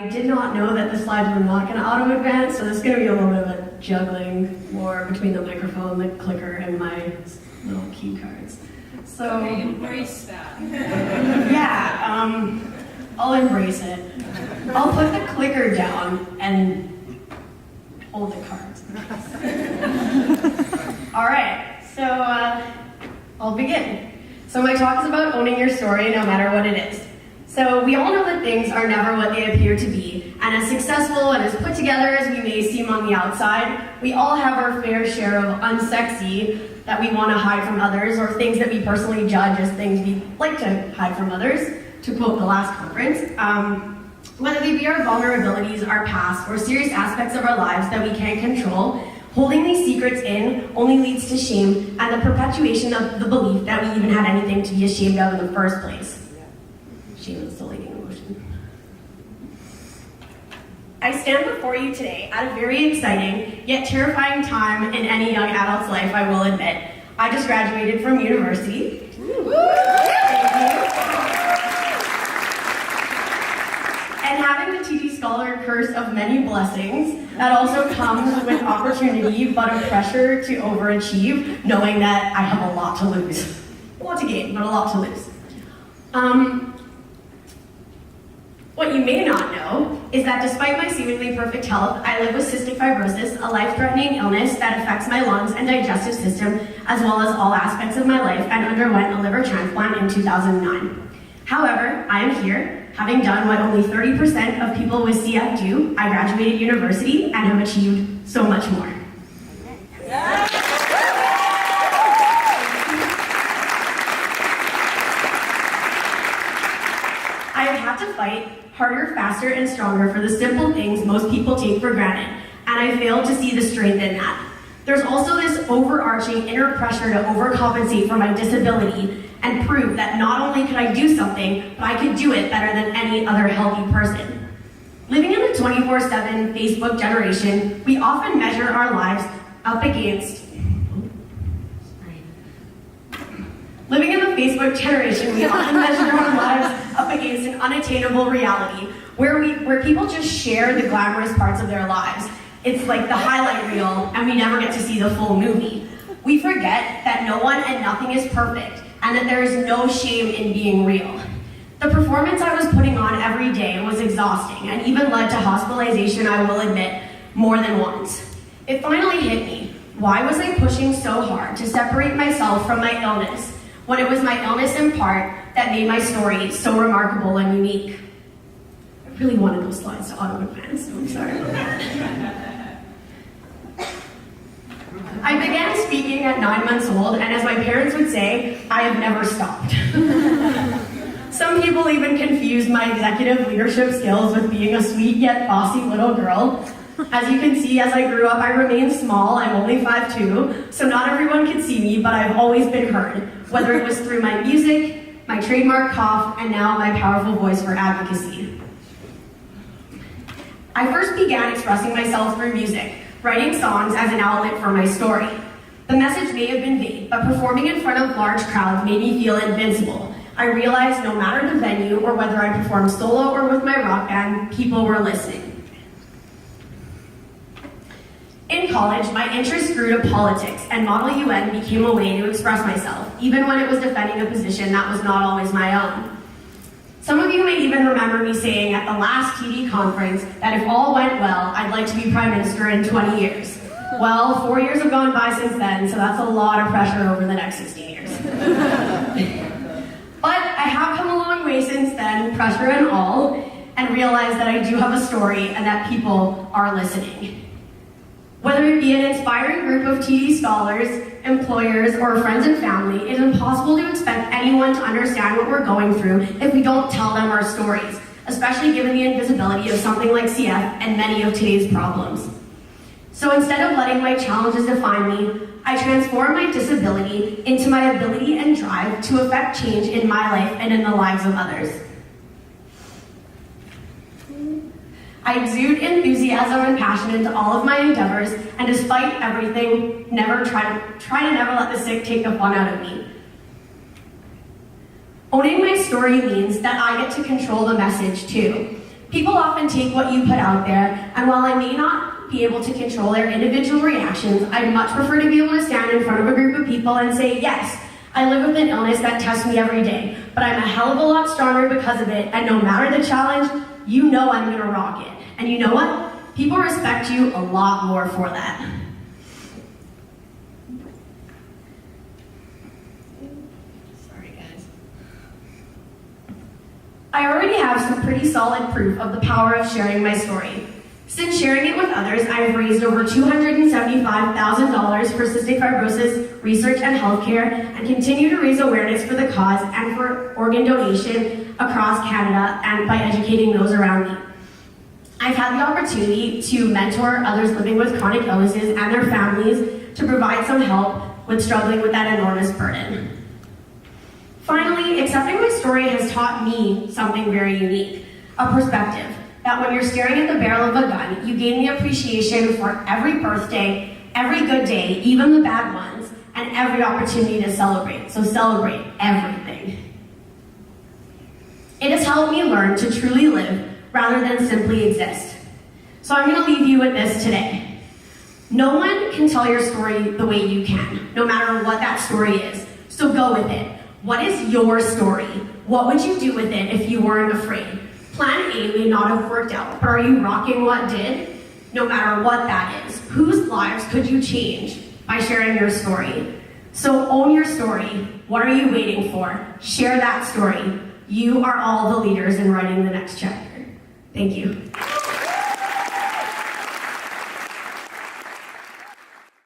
I did not know that the slides were not going to auto-advance, so this is going to be a little bit of a juggling more between the microphone, the clicker, and my little key cards. So, okay, embrace that. Yeah, I'll embrace it. I'll put the clicker down and hold the cards. All right, so I'll begin. So my talk is about owning your story no matter what it is. So we all know that things are never what they appear to be, and as successful and as put together as we may seem on the outside, we all have our fair share of unsexy that we want to hide from others, or things that we personally judge as things we like to hide from others, to quote the last conference. Whether they be our vulnerabilities, our past, or serious aspects of our lives that we can't control, holding these secrets in only leads to shame and the perpetuation of the belief that we even had anything to be ashamed of in the first place. Shame is the leading emotion. I stand before you today at a very exciting, yet terrifying time in any young adult's life, I will admit. I just graduated from university. Thank you. And having the TD Scholar curse of many blessings, that also comes with opportunity, but a pressure to overachieve, knowing that I have a lot to lose. A lot to gain, but a lot to lose. What you may not know is that despite my seemingly perfect health, I live with cystic fibrosis, a life-threatening illness that affects my lungs and digestive system, as well as all aspects of my life, and underwent a liver transplant in 2009. However, I am here, having done what only 30% of people with CF do. I graduated university and have achieved so much more. I have had to fight harder, faster, and stronger for the simple things most people take for granted, and I failed to see the strength in that. There's also this overarching inner pressure to overcompensate for my disability and prove that not only could I do something, but I could do it better than any other healthy person. Living in the 24/7 Facebook generation, we often measure our lives up against Living in the Facebook generation, we often measure our lives up against an unattainable reality where people just share the glamorous parts of their lives. It's like the highlight reel, and we never get to see the full movie. We forget that no one and nothing is perfect, and that there is no shame in being real. The performance I was putting on every day was exhausting, and even led to hospitalization, I will admit, more than once. It finally hit me. Why was I pushing so hard to separate myself from my illness, when it was my illness in part that made my story so remarkable and unique? I really wanted those slides to auto-advance, so I'm sorry about that. I began speaking at 9 months old, and as my parents would say, I have never stopped. Some people even confuse my executive leadership skills with being a sweet yet bossy little girl. As you can see, as I grew up, I remained small. I'm only 5'2", so not everyone can see me, but I've always been heard, whether it was through my music, my trademark cough, and now my powerful voice for advocacy. I first began expressing myself through music, writing songs as an outlet for my story. The message may have been vague, but performing in front of large crowds made me feel invincible. I realized no matter the venue or whether I performed solo or with my rock band, people were listening. In college, my interest grew to politics, and Model UN became a way to express myself, even when it was defending a position that was not always my own. Some of you may even remember me saying at the last TD conference that if all went well, I'd like to be Prime Minister in 20 years. Well, 4 years have gone by since then, so that's a lot of pressure over the next 16 years. But I have come a long way since then, pressure and all, and realized that I do have a story and that people are listening. Whether it be an inspiring group of TD scholars, employers, or friends and family, it is impossible to expect anyone to understand what we're going through if we don't tell them our stories, especially given the invisibility of something like CF and many of today's problems. So instead of letting my challenges define me, I transform my disability into my ability and drive to affect change in my life and in the lives of others. I exude enthusiasm and passion into all of my endeavors, and despite everything, try to never let the sick take the fun out of me. Owning my story means that I get to control the message too. People often take what you put out there, and while I may not be able to control their individual reactions, I'd much prefer to be able to stand in front of a group of people and say, yes, I live with an illness that tests me every day, but I'm a hell of a lot stronger because of it, and no matter the challenge, you know I'm gonna rock it. And you know what? People respect you a lot more for that. Sorry, guys. I already have some pretty solid proof of the power of sharing my story. Since sharing it with others, I have raised over $275,000 for cystic fibrosis research and healthcare, and continue to raise awareness for the cause and for organ donation across Canada and by educating those around me. I've had the opportunity to mentor others living with chronic illnesses and their families to provide some help with struggling with that enormous burden. Finally, accepting my story has taught me something very unique, a perspective. That when you're staring at the barrel of a gun, you gain the appreciation for every birthday, every good day, even the bad ones, and every opportunity to celebrate. So celebrate everything. It has helped me learn to truly live rather than simply exist. So I'm gonna leave you with this today. No one can tell your story the way you can, no matter what that story is. So go with it. What is your story? What would you do with it if you weren't afraid? Plan A may not have worked out, but are you rocking what did? No matter what that is. Whose lives could you change by sharing your story? So own your story. What are you waiting for? Share that story. You are all the leaders in writing the next chapter. Thank you.